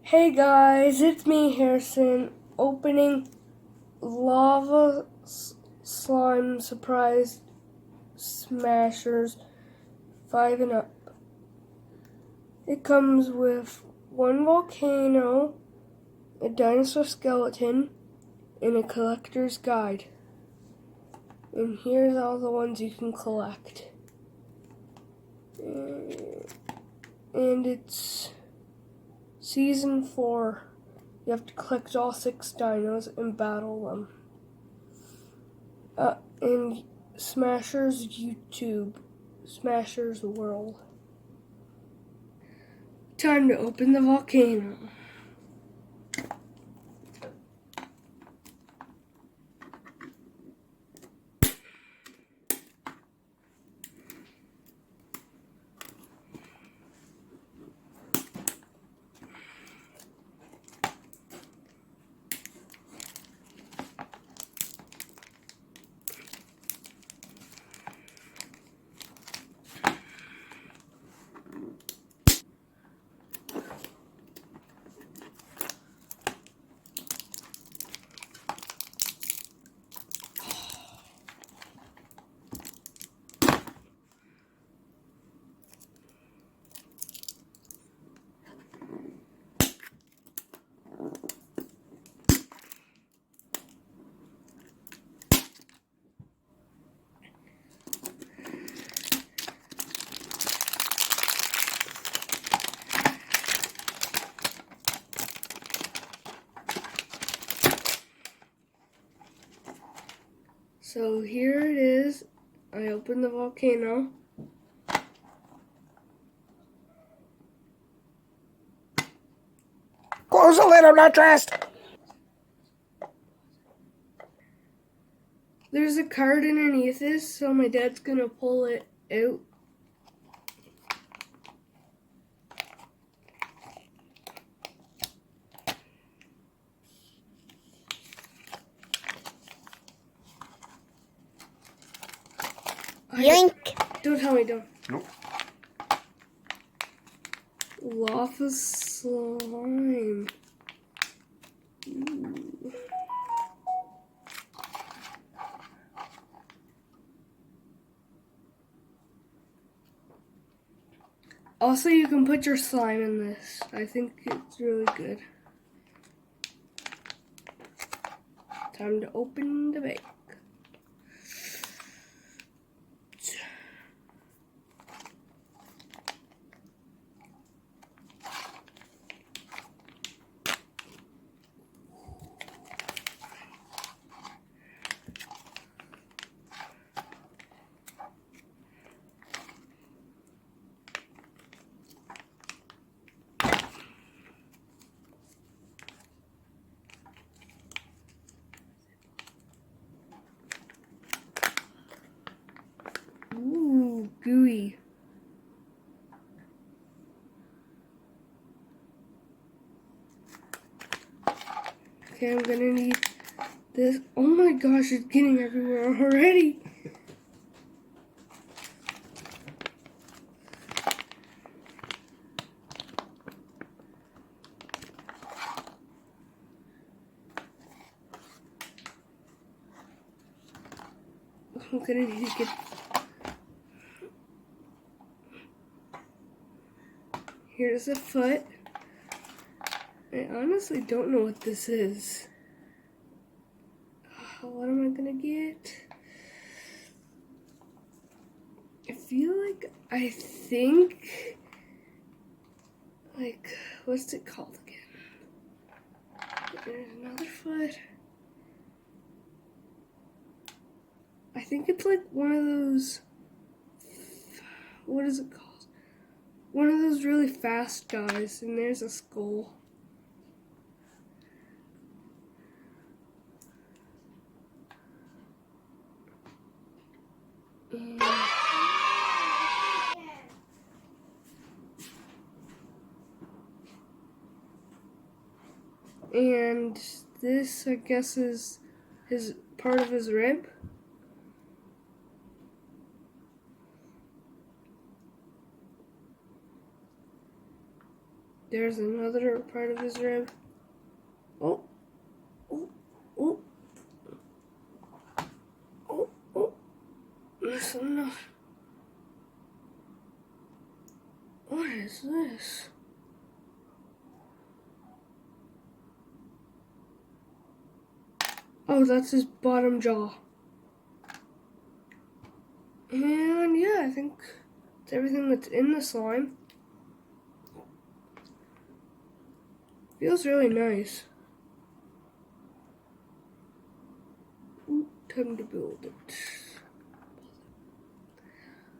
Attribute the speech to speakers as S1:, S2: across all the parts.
S1: Hey guys, it's me, Harrison, opening Lava Slime Surprise Smashers 5 and up. It comes with one volcano, a dinosaur skeleton, and a collector's guide. And here's all the ones you can collect. And it's Season 4. You have to collect all 6 dinos and battle them. And Smashers YouTube, Smashers World. Time to open the volcano. So here it is. I opened the volcano.
S2: Close the lid, I'm not dressed.
S1: There's a card underneath this, so my dad's gonna pull it out.
S2: Yoink.
S1: Don't tell me, don't.
S2: Nope.
S1: Lava slime. Ooh. Also, you can put your slime in this. I think it's really good. Time to open the bag. Ooh, gooey. Okay, I'm gonna need this. Oh my gosh, it's getting everywhere already. I'm gonna need to get. Here's a foot. I honestly don't know what this is. What am I gonna get? I think, what's it called again? There's another foot. I think it's like one of those, what is it called? One of those really fast guys, and there's a skull. And this, I guess, is his part of his rib. there's another part of his rib. Oh, oh, oh, oh, oh. That's enough. What is this? Oh, that's his bottom jaw. And yeah, I think it's everything that's in the slime. Feels really nice. Ooh, time to build it.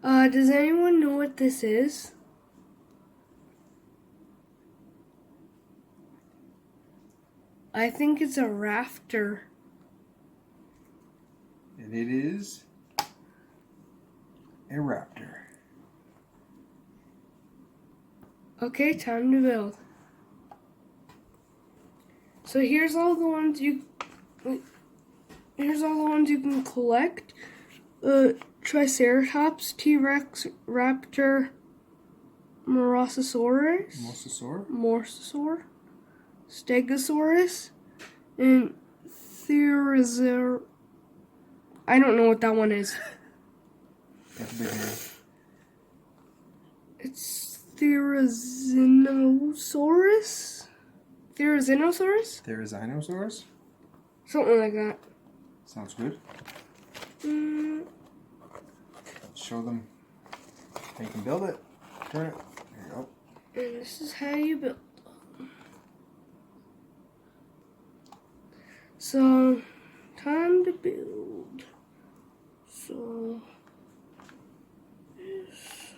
S1: Does anyone know what this is? I think it's a rafter.
S2: And it is a raptor.
S1: Okay, time to build. So here's all the ones you can collect. Triceratops, T-Rex, Raptor, Mosasaur, Stegosaurus, and Therizar. I don't know what that one is.
S2: That's a big name.
S1: It's Therizinosaurus?
S2: Therizinosaurus?
S1: Something like that.
S2: Sounds good. Show them how you can build it. Turn it. There you go.
S1: And this is how you build them. So, time to build. So, this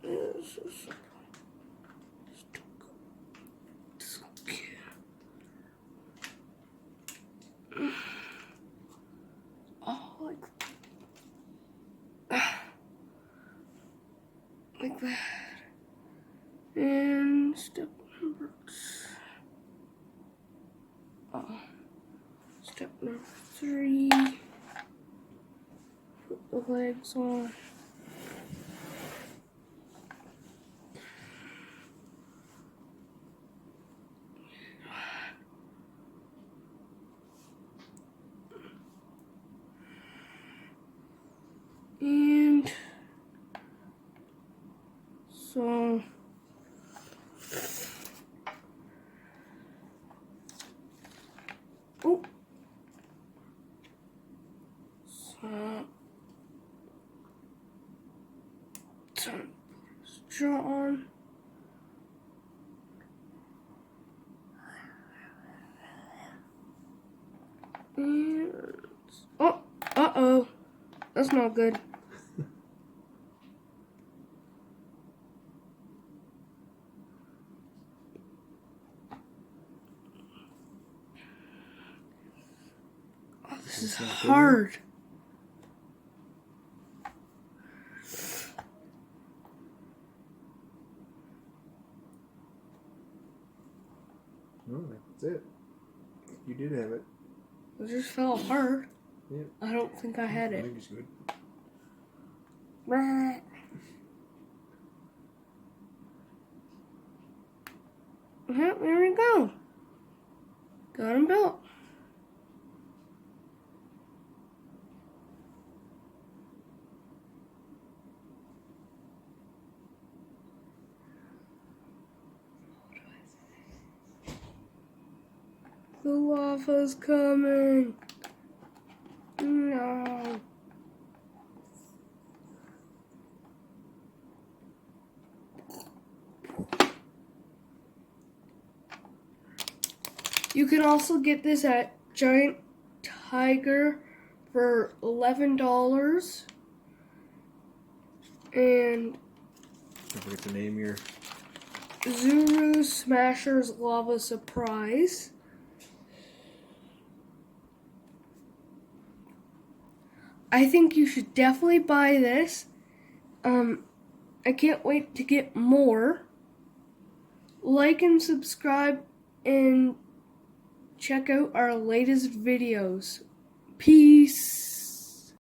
S1: is like that. And step number step number 3. Put the legs on. And so straw on. And uh-oh. That's not good. Oh, this is hard.
S2: Oh, that's it. You did have it.
S1: It just fell apart.
S2: Yeah.
S1: I don't think I had
S2: I
S1: it.
S2: think it's good.
S1: Yeah, there we go. Got him built. The lava's coming. No. You can also get this at Giant Tiger for $11. And
S2: Don't forget to name your
S1: Zuru Smashers Lava Suprise. I think you should definitely buy this. I can't wait to get more. Like and subscribe and check out our latest videos. Peace.